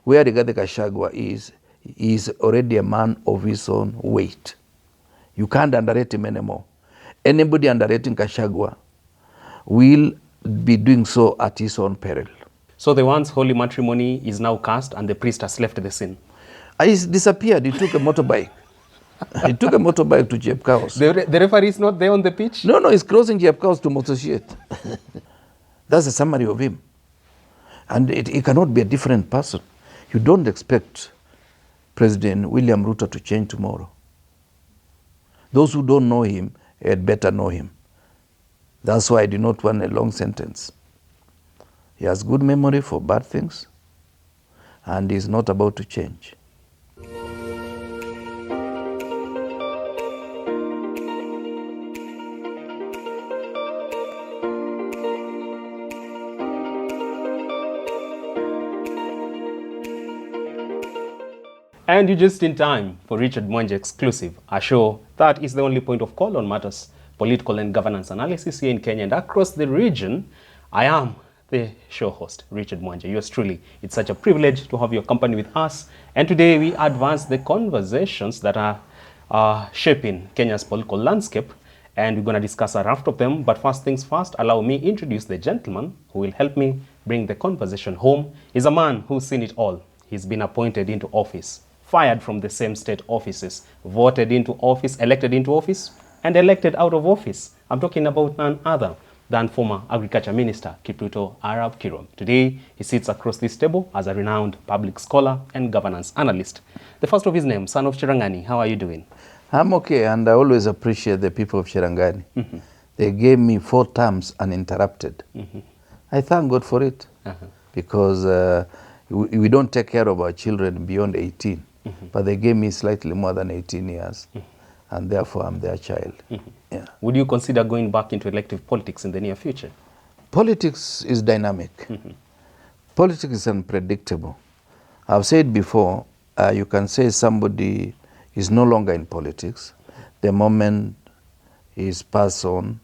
where Rigathi-Gachagua is already a man of his own weight. You can't underrate him anymore. Anybody underrating Gachagua will be doing so at his own peril. So the once holy matrimony is now cast and the priest has left the scene? He disappeared. He took a motorbike. He took a motorbike to Jebkaus. The referee is not there on the pitch? No, he's crossing Jebkaus to Motoshit. That's a summary of him. And he cannot be a different person. You don't expect President William Ruto to change tomorrow. Those who don't know him had better know him. That's why I do not want a long sentence. He has good memory for bad things, and he's not about to change. And you're just in time for Richard Mwanje Exclusive, a show that is the only point of call on matters political and governance analysis here in Kenya and across the region. I am the show host, Richard Mwanje. Yours truly. It's such a privilege to have your company with us. And today we advance the conversations that are shaping Kenya's political landscape. And we're going to discuss a raft of them. But first things first, allow me introduce the gentleman who will help me bring the conversation home. He's a man who's seen it all. He's been appointed into office, fired from the same state offices, voted into office, elected into office, and elected out of office. I'm talking about none other than former Agriculture Minister Ruto Arab Kiro. Today, he sits across this table as a renowned public scholar and governance analyst. The first of his name, son of Cherangani. How are you doing? I'm okay, and I always appreciate the people of Cherangani. They gave me 4 terms uninterrupted. I thank God for it, because we don't take care of our children beyond 18. But they gave me slightly more than 18 years, and therefore I'm their child. Yeah. Would you consider going back into elective politics in the near future? Politics is dynamic. Politics is unpredictable. I've said before, you can say somebody is no longer in politics the moment is passed on,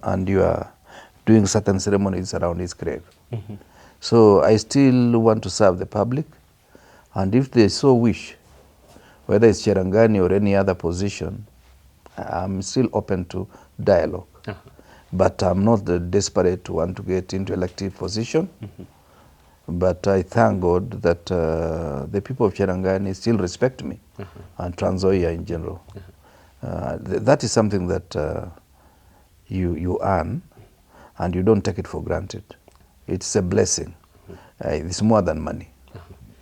and you are doing certain ceremonies around his grave. So I still want to serve the public. And if they so wish, whether it's Cherangani or any other position, I'm still open to dialogue. But I'm not desperate to want to get into elective position. But I thank God that the people of Cherangani still respect me, and Trans Nzoia in general. That is something that you earn, and you don't take it for granted. It's a blessing. It's more than money.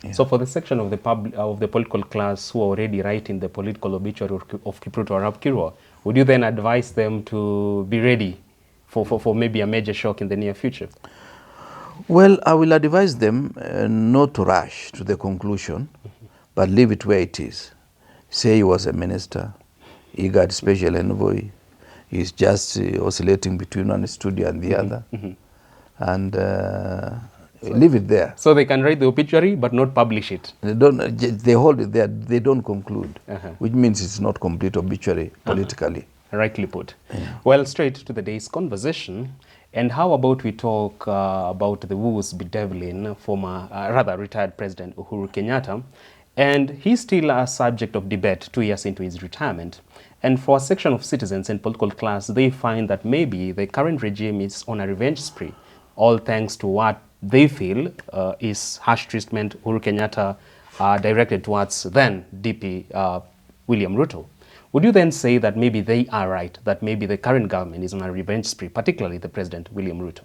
Yeah. So for the section of the political class who are already writing the political obituary of Ruto Arab Kiro, would you then advise them to be ready for maybe a major shock in the near future? Well, I will advise them not to rush to the conclusion, but leave it where it is. Say he was a minister, he got special envoy, he's just oscillating between one studio and the other, and leave it there. So they can write the obituary but not publish it? They hold it there, they don't conclude, which means it's not complete obituary politically. Rightly put. Well, straight to the day's conversation. And how about we talk about the woes bedeviling former, retired President Uhuru Kenyatta. And he's still a subject of debate 2 years into his retirement. And for a section of citizens and political class, they find that maybe the current regime is on a revenge spree, all thanks to what they feel is harsh treatment Uhuru Kenyatta directed towards then DP William Ruto. Would you then say that maybe they are right, that maybe the current government is on a revenge spree, particularly the President William Ruto?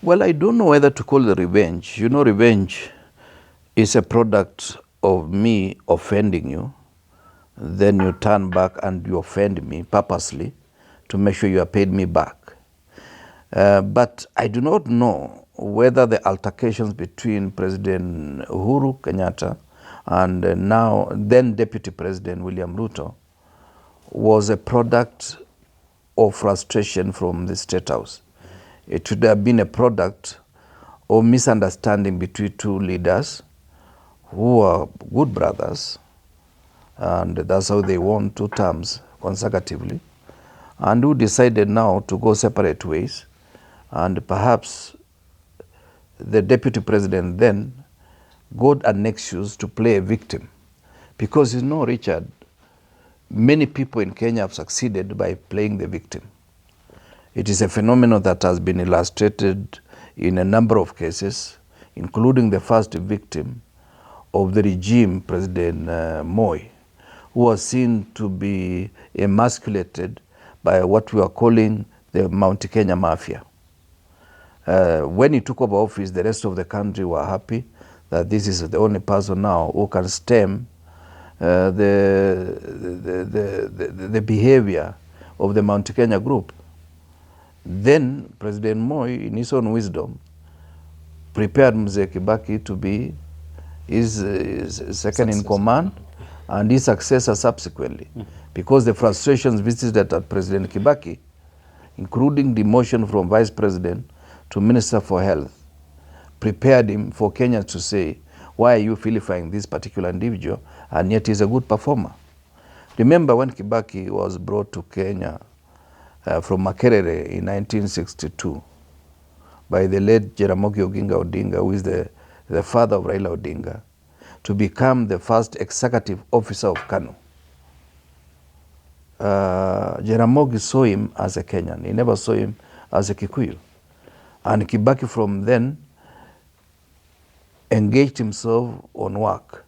Well, I don't know whether to call it revenge. You know, revenge is a product of me offending you. Then you turn back and you offend me purposely to make sure you are paid me back. But I do not know whether the altercations between President Uhuru Kenyatta and now then Deputy President William Ruto was a product of frustration from the State House. It should have been a product of misunderstanding between 2 leaders who are good brothers, and that's how they won 2 terms consecutively, and who decided now to go separate ways. And perhaps the Deputy President then got an excuse to play a victim. Because you know, Richard, many people in Kenya have succeeded by playing the victim. It is a phenomenon that has been illustrated in a number of cases, including the first victim of the regime, President Moi, who was seen to be emasculated by what we are calling the Mount Kenya Mafia. When he took over office, the rest of the country were happy that this is the only person now who can stem the behavior of the Mount Kenya group. Then President Moi, in his own wisdom, prepared Mzee Kibaki to be his second in command and his successor subsequently. Because the frustrations visited at President Kibaki, including demotion from Vice President to Minister for Health, prepared him for Kenya to say, why are you vilifying this particular individual, and yet he's a good performer. Remember when Kibaki was brought to Kenya from Makerere in 1962 by the late Jaramogi Oginga Odinga, who is the father of Raila Odinga, to become the first executive officer of Kano. Jaramogi saw him as a Kenyan. He never saw him as a Kikuyu. And Kibaki from then engaged himself on work,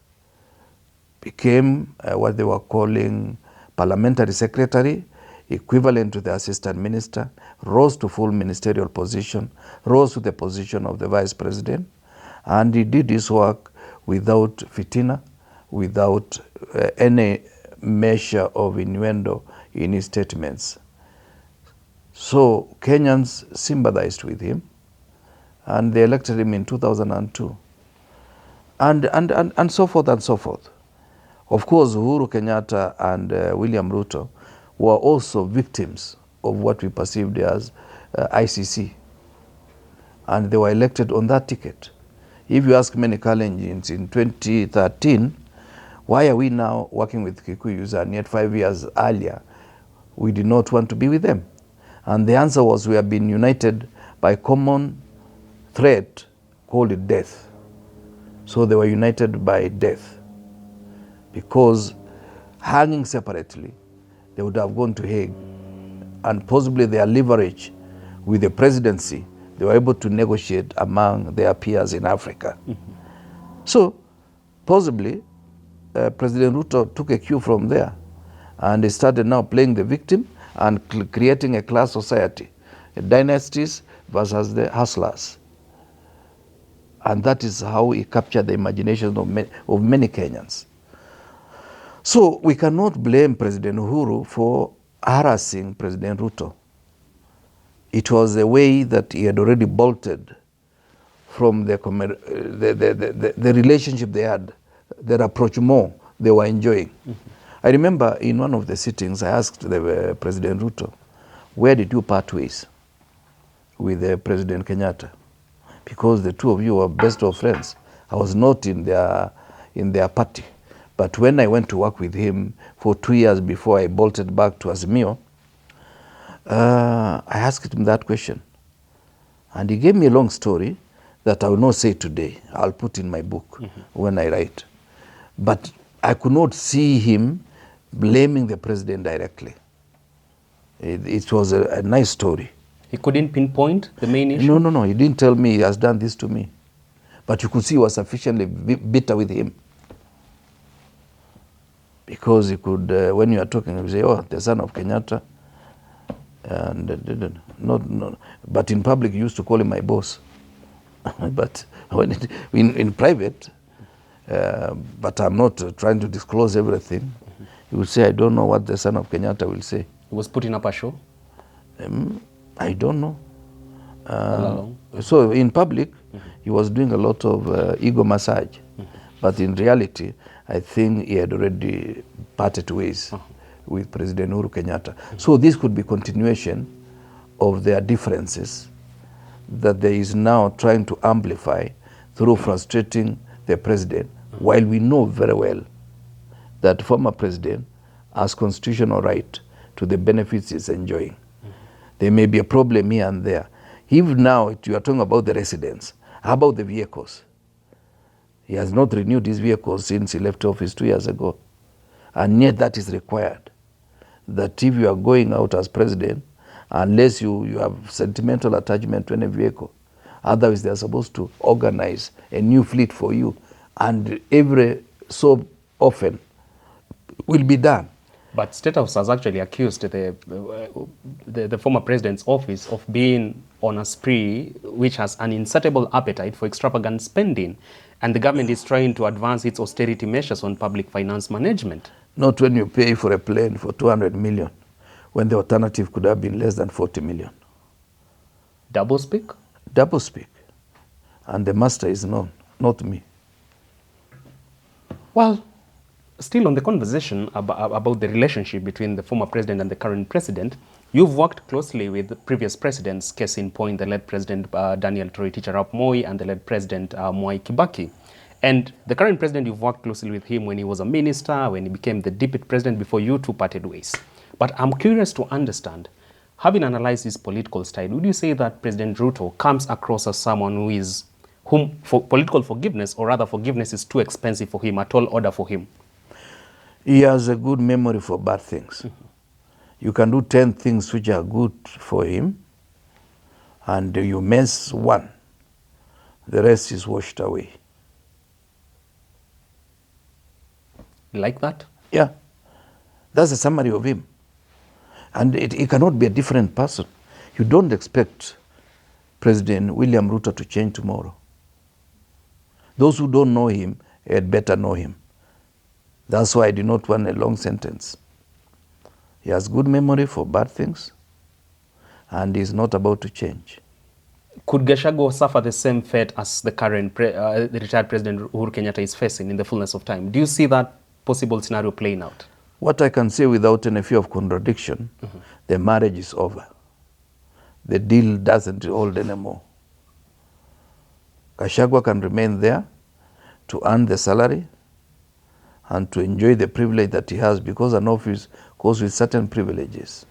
became what they were calling parliamentary secretary, equivalent to the assistant minister, rose to full ministerial position, rose to the position of the vice president, and he did his work without fitina, without any measure of innuendo in his statements. So Kenyans sympathized with him, and they elected him in 2002, and so forth and so forth. Of course, Uhuru Kenyatta and William Ruto were also victims of what we perceived as ICC, and they were elected on that ticket. If you ask many Kalenjins in 2013, why are we now working with Kikuyus, and yet 5 years earlier we did not want to be with them? And the answer was, we have been united by common threat called death. So they were united by death, because hanging separately, they would have gone to Hague, and possibly their leverage with the presidency, they were able to negotiate among their peers in Africa. So possibly President Ruto took a cue from there, and he started now playing the victim and creating a class society, dynasties versus the hustlers. And that is how he captured the imagination of many Kenyans. So we cannot blame President Uhuru for harassing President Ruto. It was a way that he had already bolted from the relationship they had, their rapprochement they were enjoying. I remember in one of the sittings, I asked the President Ruto, where did you part ways with President Kenyatta? Because the two of you were best of friends. I was not in their party. But when I went to work with him for 2 years before I bolted back to Azimio, I asked him that question. And he gave me a long story that I will not say today. I'll put in my book when I write. But I could not see him blaming the president directly. It was a nice story. He couldn't pinpoint the main issue? No. He didn't tell me he has done this to me. But you could see he was sufficiently bitter with him. Because he could, when you are talking, you say, oh, the son of Kenyatta. And but in public, you used to call him my boss. But when in private, but I'm not trying to disclose everything, he would say, I don't know what the son of Kenyatta will say. He was putting up a show? I don't know. So in public, he was doing a lot of ego massage. But in reality, I think he had already parted ways with President Uhuru Kenyatta. So this could be continuation of their differences that there is now trying to amplify through frustrating the president, while we know very well that former president has constitutional right to the benefits he's enjoying. There may be a problem here and there. If now you are talking about the residents, how about the vehicles? He has not renewed his vehicle since he left office 2 years ago. And yet that is required. That if you are going out as president, unless you have sentimental attachment to any vehicle, otherwise they are supposed to organize a new fleet for you. And every so often will be done. But State House has actually accused the former president's office of being on a spree which has an insatiable appetite for extravagant spending, and the government is trying to advance its austerity measures on public finance management. Not when you pay for a plane for 200 million, when the alternative could have been less than 40 million. Double speak? Double speak. And the master is known, not me. Well, still on the conversation about the relationship between the former president and the current president, you've worked closely with the previous presidents, case in point, the late President Daniel Toroitich arap Moi and the late President Mwai Kibaki. And the current president, you've worked closely with him when he was a minister, when he became the deputy president, before you two parted ways. But I'm curious to understand, having analyzed his political style, would you say that President Ruto comes across as someone whom for political forgiveness, or rather forgiveness is too expensive for him, a tall order for him? He has a good memory for bad things. Mm-hmm. You can do 10 things which are good for him, and you miss one. The rest is washed away. Like that? Yeah. That's a summary of him. And he cannot be a different person. You don't expect President William Ruto to change tomorrow. Those who don't know him had better know him. That's why I do not want a long sentence. He has good memory for bad things, and he's not about to change. Could Gachagua suffer the same fate as the current the retired President Uhuru Kenyatta is facing in the fullness of time? Do you see that possible scenario playing out? What I can say without any fear of contradiction, the marriage is over. The deal doesn't hold anymore. Gachagua can remain there to earn the salary and to enjoy the privilege that he has, because an office goes with certain privileges.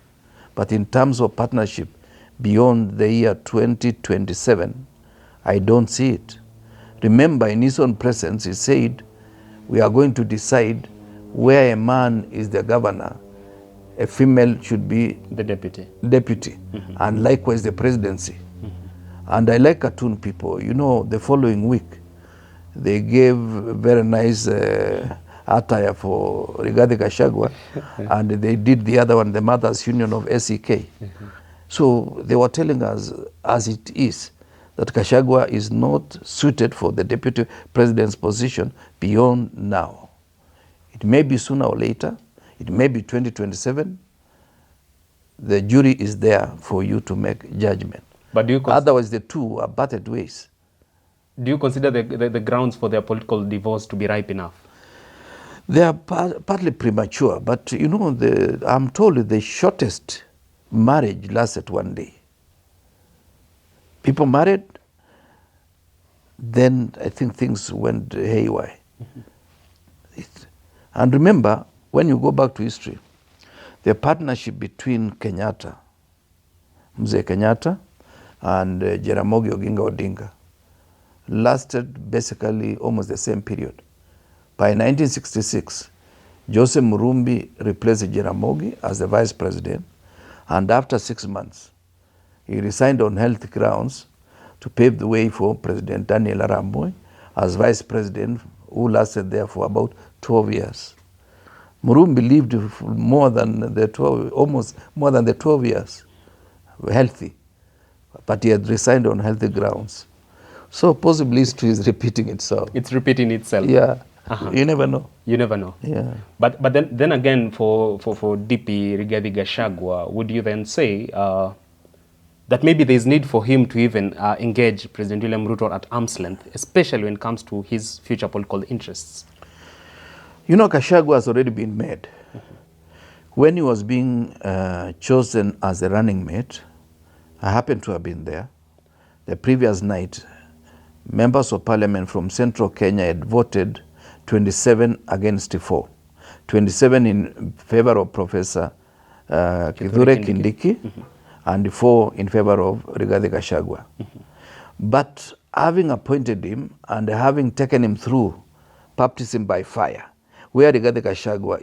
But in terms of partnership beyond the year 2027, I don't see it. Remember, in his own presence, he said, we are going to decide where a man is the governor, a female should be the deputy. And likewise the presidency. And I like cartoon people. You know, the following week, they gave very nice attire for Rigathi Gachagua, and they did the other one, the Mothers Union of SEK. So they were telling us, as it is, that Gachagua is not suited for the deputy president's position beyond now. It may be sooner or later. It may be 2027. The jury is there for you to make judgment. But do you otherwise, the two are butted ways. Do you consider the grounds for their political divorce to be ripe enough? They are partly premature, but you know, I'm told the shortest marriage lasted 1 day. People married, then I think things went haywire. And remember, when you go back to history, the partnership between Kenyatta, Mzee Kenyatta, and Jaramogi Oginga Odinga lasted basically almost the same period. By 1966, Joseph Murumbi replaced Jaramogi as the vice president, and after 6 months, he resigned on health grounds to pave the way for President Daniel arap Moi as vice president, who lasted there for about 12 years. Murumbi lived more than the 12, almost more than the 12 years, healthy, but he had resigned on healthy grounds. So possibly history is repeating itself. It's repeating itself. Yeah. You never know. You never know. Yeah. But then again, for DP Rigathi Gachagua, would you then say that maybe there's need for him to even engage President William Ruto at arm's length, especially when it comes to his future political interests? You know, Gachagua has already been made. When he was being chosen as a running mate, I happened to have been there. The previous night, members of parliament from central Kenya had voted 27 against 4. 27 in favor of Professor Kithure Kindiki, and 4 in favor of Rigathi Gachagua. But having appointed him and having taken him through baptism by fire, where Rigathi-Gachagua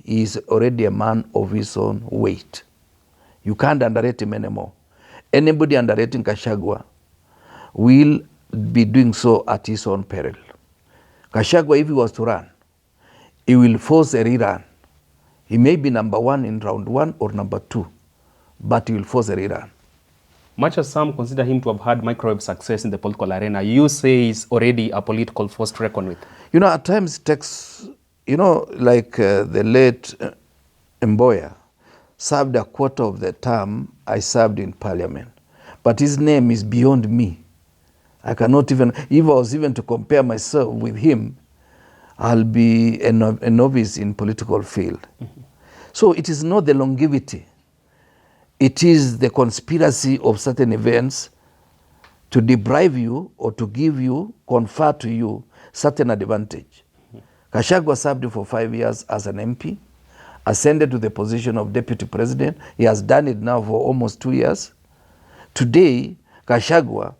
is already a man of his own weight. You can't underrate him anymore. Anybody underrating Gachagua will be doing so at his own peril. Gachagua, if he was to run, he will force a rerun. He may be number 1 in round 1 or number 2, but he will force a rerun. Much as some consider him to have had microwave success in the political arena, you say he's already a political force to reckon with. You know, at times it takes, you know, like the late Mboya served a quarter of the term I served in parliament. But his name is beyond me. I cannot even, if I was even to compare myself with him, I'll be a novice in political field. Mm-hmm. So it is not the longevity. It is the conspiracy of certain events to deprive you or to give you, confer to you certain advantage. Mm-hmm. Gachagua served for 5 years as an MP, ascended to the position of deputy president. He has done it now for almost 2 years. Today, Gachagua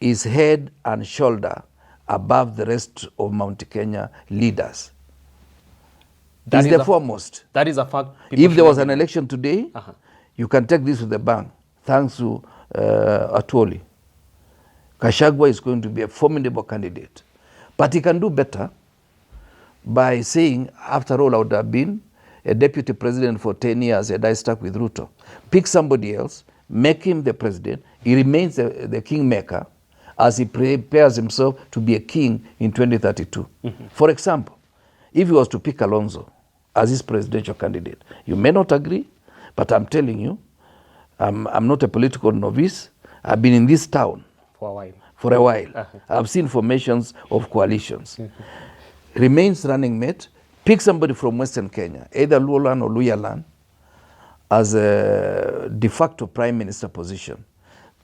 is head and shoulder above the rest of Mount Kenya leaders. That is the foremost. That is a fact. If there was an election today, you can take this to the bank, thanks to Atwoli. Gachagua is going to be a formidable candidate. But he can do better by saying, after all, I would have been a deputy president for 10 years and I stuck with Ruto. Pick somebody else, make him the president. He remains the kingmaker as he prepares himself to be a king in 2032. Mm-hmm. For example, if he was to pick Kalonzo as his presidential candidate, you may not agree, but I'm telling you, I'm not a political novice. I've been in this town for a while. I've seen formations of coalitions. Mm-hmm. Remains running mate. Pick somebody from Western Kenya, either Luolan or Luyalan, as a de facto prime minister position.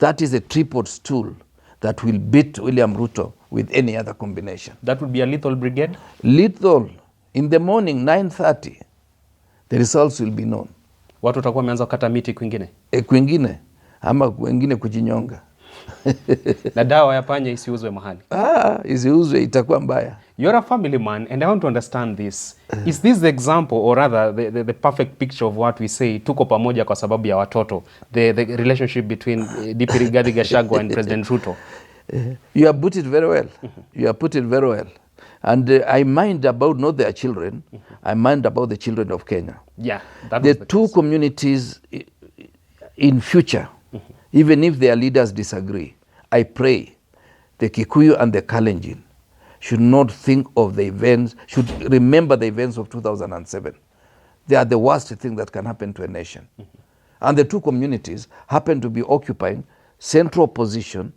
That is a tripod stool that will beat William Ruto with any other combination. That would be a lethal brigade? Lethal. In the morning, 9:30, the results will be known. Watu watakuwa wameanza kukata miti kwingine? Kwingine, ama kwingine kujinyonga. Na dawa ya panya isiuzwe mahali? Isiuzwe itakuwa mbaya. You're a family man, and I want to understand this. Is this the example, or rather the perfect picture of what we say, tuko pamoja kwa sababu ya watoto, the relationship between DP Rigathi-Gachagua and President Ruto? You have put it very well. You have put it very well. And I mind about not their children, I mind about the children of Kenya. Yeah, the two case. Communities in future, even if their leaders disagree, I pray the Kikuyu and the Kalenjin should not think of the events, should remember the events of 2007. They are the worst thing that can happen to a nation. And the two communities happen to be occupying central position,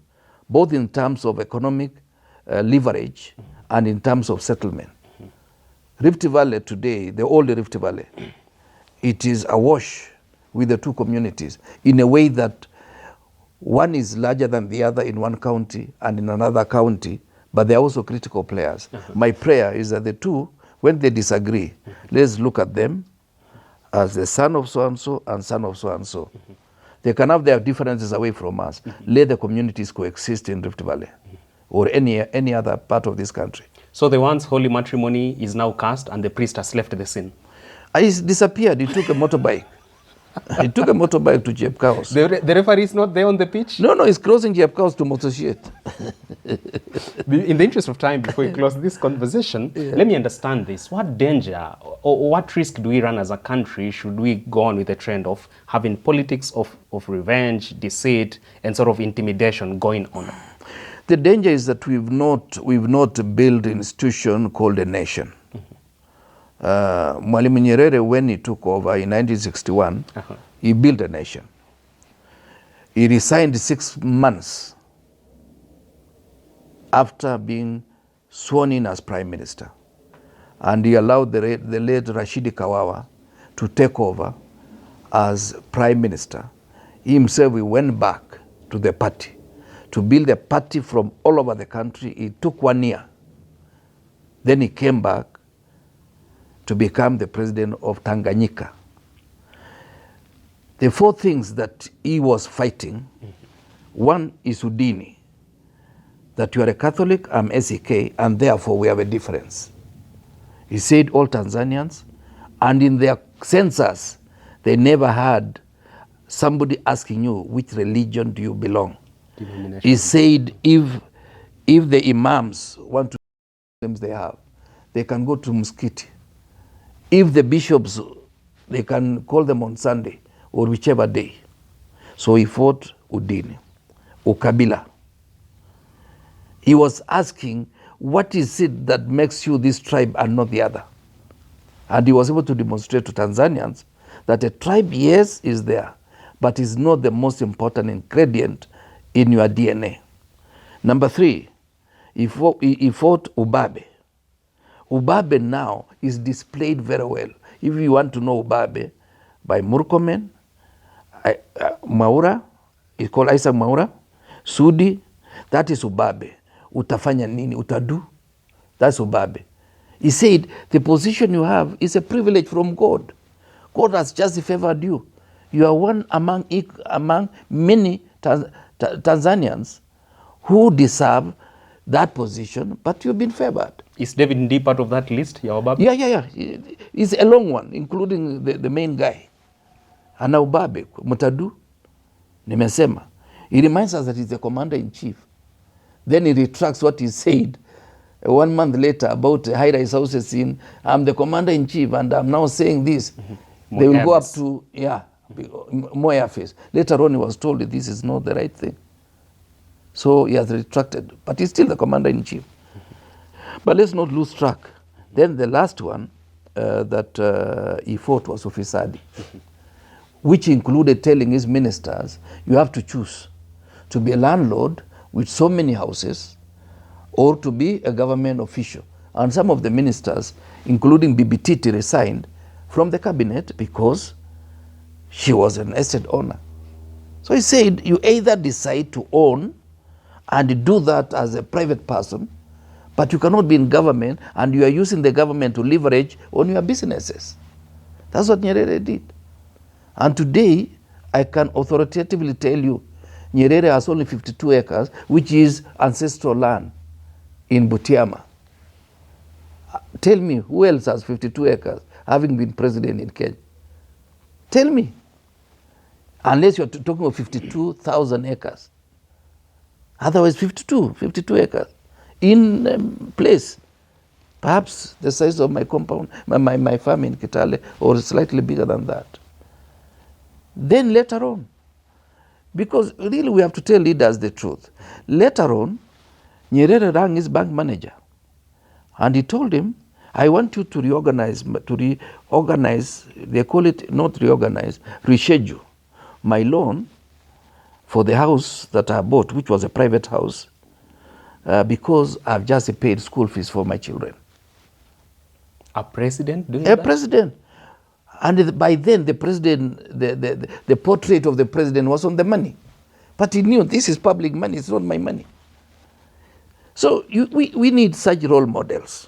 both in terms of economic leverage and in terms of settlement. Rift Valley today, the old Rift Valley, it is awash with the two communities in a way that one is larger than the other in one county and in another county, but they are also critical players. My prayer is that the two, when they disagree, let's look at them as the son of so-and-so and son of so-and-so. They can have their differences away from us. Let the communities coexist in Rift Valley or any other part of this country. So the once holy matrimony is now cast and the priest has left the scene? He disappeared. He took a motorbike. He took a motorbike to Jebkaos. The referee is not there on the pitch? No, he's crossing Jebkaos to Motoshiet. In the interest of time, before we close this conversation, let me understand this. What danger or what risk do we run as a country should we go on with the trend of having politics of revenge, deceit, and sort of intimidation going on? The danger is that we've not built an institution called a nation. Mwalimu Nyerere, when he took over in 1961, he built a nation. He resigned 6 months after being sworn in as prime minister. And he allowed the late Rashidi Kawawa to take over as prime minister. He himself, he went back to the party to build a party from all over the country. It took 1 year. Then he came back to become the president of Tanganyika. The 4 things that he was fighting, one is Udini. that you are a Catholic, I'm SEK, and therefore we have a difference. He said all Tanzanians, and in their census, they never had somebody asking you, which religion do you belong? He said if the imams want to they have, they can go to mosque. If the bishops, they can call them on Sunday or whichever day. So he fought udini, ukabila. He was asking, what is it that makes you this tribe and not the other? And he was able to demonstrate to Tanzanians that a tribe, yes, is there, but is not the most important ingredient in your DNA. Number 3, he fought ubabe. Ubabe now is displayed very well. If you want to know ubabe, by Murkomen, Maura, it's called Isaac Maura, Sudi, that is ubabe. Utafanya nini, utadu, that's ubabe. He said, the position you have is a privilege from God. God has just favored you. You are one among many Tanzanians who deserve that position, but you've been favored. Is David Ndii part of that list, Ubabe? Yeah. It's a long one, including the main guy. Ana ubabe, mutadu, nimesema. He reminds us that he's the commander-in-chief. Then he retracts what he said 1 month later about high-rise houses in, I'm the commander-in-chief and I'm now saying this. They will go up to, more airface. Later on he was told that this is not the right thing. So he has retracted, but he's still the commander-in-chief. But let's not lose track. Then the last one that he fought was Ufisadi, which included telling his ministers, you have to choose to be a landlord with so many houses or to be a government official. And some of the ministers, including Bibi Titi, resigned from the cabinet because she was an estate owner. So he said, you either decide to own and do that as a private person, but you cannot be in government and you are using the government to leverage on your businesses. That's what Nyerere did. And today, I can authoritatively tell you, Nyerere has only 52 acres, which is ancestral land in Butiama. Tell me, who else has 52 acres, having been president in Kenya? Tell me. Unless you're talking of 52,000 acres. Otherwise, 52 acres in place. Perhaps the size of my compound, my farm in Kitale, or slightly bigger than that. Then later on, because really we have to tell leaders the truth. Later on, Nyerere rang his bank manager and he told him, I want you to reorganize, they call it not reorganize, reschedule my loan for the house that I bought, which was a private house, because I've just paid school fees for my children. A president doing that? A president. And by then, the president, the portrait of the president was on the money. But he knew this is public money, it's not my money. So we need such role models.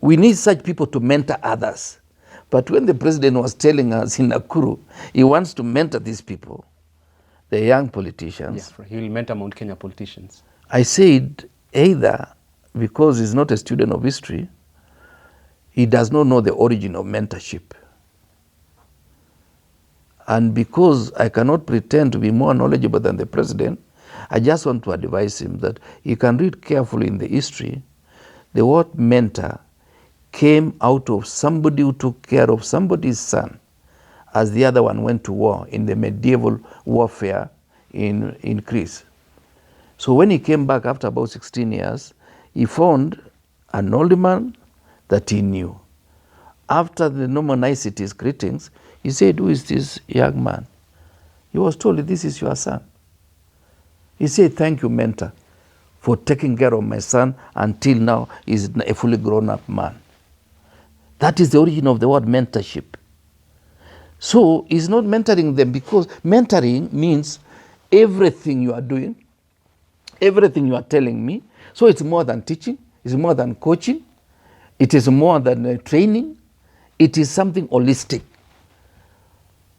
We need such people to mentor others. But when the president was telling us in Nakuru, he wants to mentor these people, the young politicians. Yeah, he will mentor Mount Kenya politicians. I said, either because he's not a student of history, he does not know the origin of mentorship. And because I cannot pretend to be more knowledgeable than the president, I just want to advise him that he can read carefully in the history. The word mentor came out of somebody who took care of somebody's son as the other one went to war in the medieval warfare in Greece. So when he came back after about 16 years, he found an old man that he knew. After the normal niceties, greetings, he said, who is this young man? He was told, this is your son. He said, thank you, mentor, for taking care of my son until now he's a fully grown-up man. That is the origin of the word mentorship. So he's not mentoring them because mentoring means everything you are doing, everything you are telling me. So it's more than teaching, it's more than coaching, it is more than training, it is something holistic,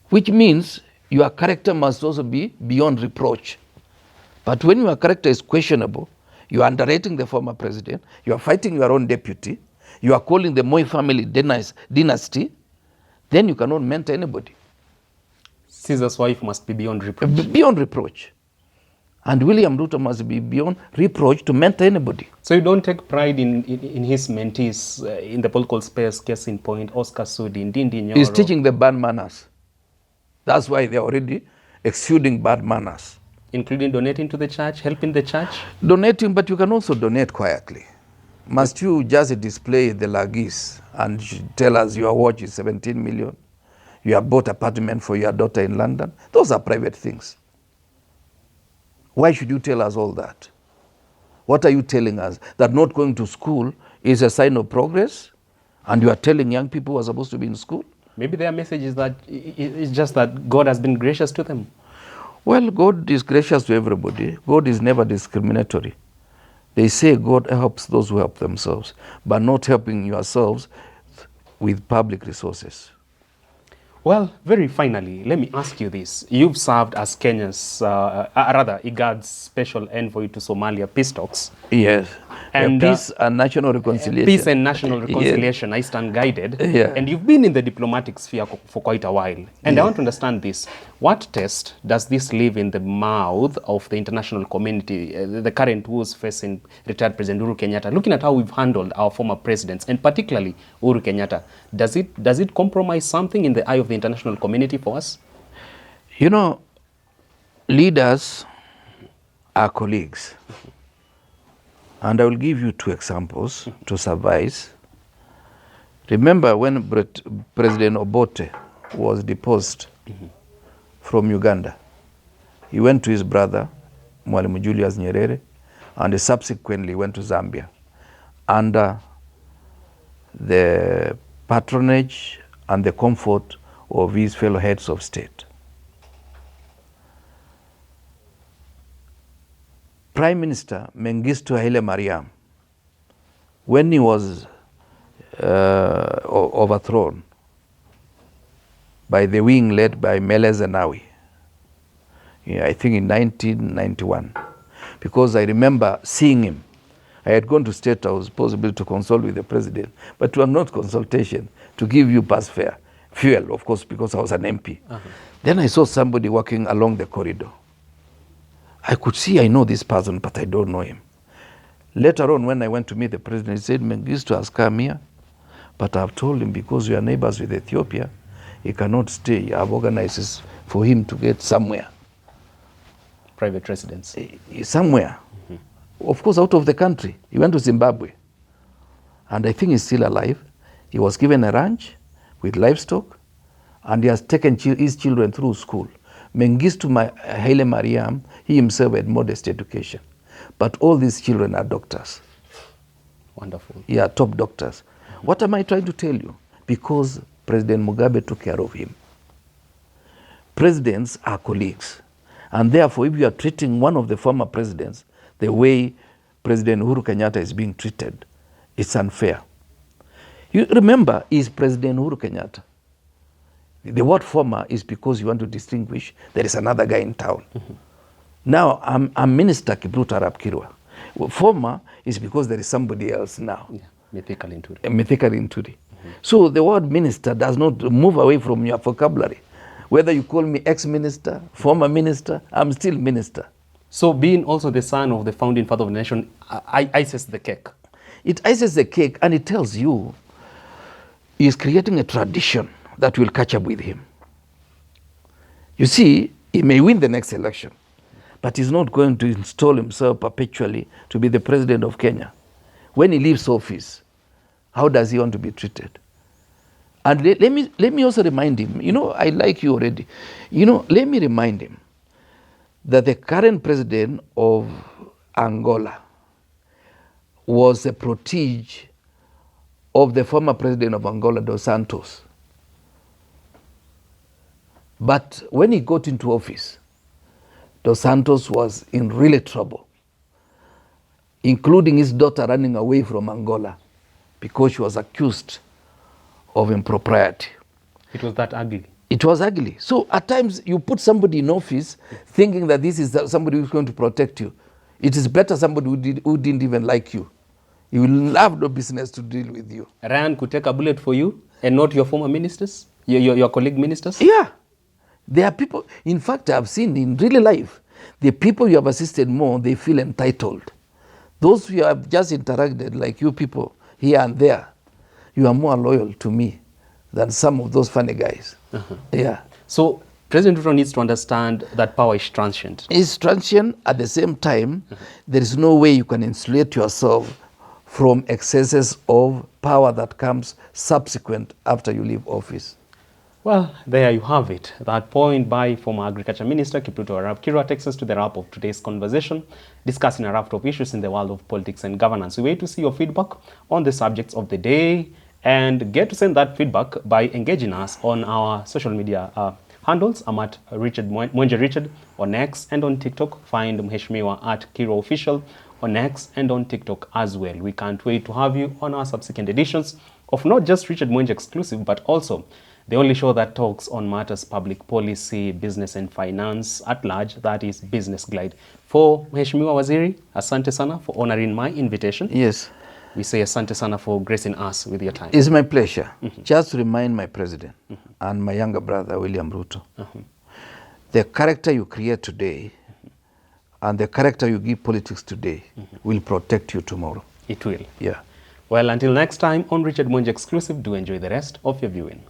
which means your character must also be beyond reproach. But when your character is questionable, you are underrating the former president, you are fighting your own deputy, you are calling the Moi family dynasty, then you cannot mentor anybody. Caesar's wife must be beyond reproach. Beyond reproach. And William Ruto must be beyond reproach to mentor anybody. So you don't take pride in his mentees in the political space, case in point, Oscar Sudi, Ndindi Nyoro. He's teaching the bad manners. That's why they're already exuding bad manners. Including donating to the church, helping the church? Donating, but you can also donate quietly. Must you just display the lagis and tell us your watch is 17 million? You have bought apartment for your daughter in London? Those are private things. Why should you tell us all that? What are you telling us? That not going to school is a sign of progress? And you are telling young people who are supposed to be in school? Maybe their message is that it's just that God has been gracious to them. Well, God is gracious to everybody. God is never discriminatory. They say God helps those who help themselves, but not helping yourselves with public resources. Well, very finally, let me ask you this. You've served as Kenya's, rather, IGAD's special envoy to Somalia, peace talks. Yes. And peace and national reconciliation. Peace and national reconciliation, I stand guided. Yeah. And you've been in the diplomatic sphere for quite a while. And I want to understand this. What test does this leave in the mouth of the international community, the current who's facing retired President Uhuru Kenyatta, looking at how we've handled our former presidents, and particularly Uhuru Kenyatta? Does it compromise something in the eye of the international community for us? You know, leaders are colleagues. And I will give you two examples to suffice. Remember when President Obote was deposed from Uganda, he went to his brother, Mwalimu Julius Nyerere, and he subsequently went to Zambia under the patronage and the comfort of his fellow heads of state. Prime Minister Mengistu Haile Mariam, when he was overthrown by the wing led by Mele Zenawi, I think in 1991, because I remember seeing him. I had gone to State House, possibly to consult with the president, but to not consultation, to give you pass fare, fuel, of course, because I was an MP. Then I saw somebody walking along the corridor. I could see I know this person, but I don't know him. Later on, when I went to meet the president, he said, Mengistu has come here, but I've told him because we are neighbors with Ethiopia, he cannot stay. I've organized for him to get somewhere. Private residence. Somewhere. Of course, out of the country. He went to Zimbabwe. And I think he's still alive. He was given a ranch with livestock, and he has taken his children through school. Mengistu Haile Mariam, he himself had modest education. But all these children are doctors. Wonderful. Yeah, top doctors. What am I trying to tell you? Because President Mugabe took care of him. Presidents are colleagues. And therefore, if you are treating one of the former presidents the way President Uhuru Kenyatta is being treated, it's unfair. You remember, is President Uhuru Kenyatta. The word former is because you want to distinguish there is another guy in town. Now, I'm Minister Kipruto Arap Kirwa. Former is because there is somebody else now. Yeah. Mythical Inturi. Mythical Inturi. So the word minister does not move away from your vocabulary. Whether you call me ex-minister, former minister, I'm still minister. So being also the son of the founding father of the nation ices the cake. It ices the cake, and it tells you he's creating a tradition that will catch up with him. You see, he may win the next election, but he's not going to install himself perpetually to be the president of Kenya. When he leaves office, how does he want to be treated? And let me also remind him, you know, I like you already. You know, let me remind him that the current president of Angola was a protege of the former president of Angola, Dos Santos. But when he got into office, Dos Santos was in really trouble, including his daughter running away from Angola because she was accused of impropriety. It was that ugly. It was ugly. So at times you put somebody in office thinking that this is somebody who's going to protect you. It is better somebody who didn't even like you. He will have no business to deal with you. Ryan could take a bullet for you and not your former ministers, your colleague ministers? Yeah. There are people, in fact, I've seen in real life, the people you have assisted more, they feel entitled. Those who have just interacted, like you people here and there, you are more loyal to me than some of those funny guys. Yeah. So President Ruto needs to understand that power is transient. It's transient. At the same time, there is no way you can insulate yourself from excesses of power that comes subsequent after you leave office. Well, there you have it. That point by former Agriculture Minister Kipruto Arap Kirwa takes us to the wrap of today's conversation, discussing a raft of issues in the world of politics and governance. We wait to see your feedback on the subjects of the day, and get to send that feedback by engaging us on our social media handles. I'm at Richard on X and on TikTok. Find Mheshimiwa at Kiro Official on X and on TikTok as well. We can't wait to have you on our subsequent editions of not just Richard Mwenje exclusive, but also the only show that talks on matters public policy, business and finance at large, that is Business Glide. For Mheshimiwa Waziri, asante sana for honoring my invitation. Yes. We say asante sana for gracing us with your time. It's my pleasure. Just to remind my president and my younger brother, William Ruto, the character you create today and the character you give politics today will protect you tomorrow. It will. Yeah. Well, until next time on Richard Mwenje Exclusive, do enjoy the rest of your viewing.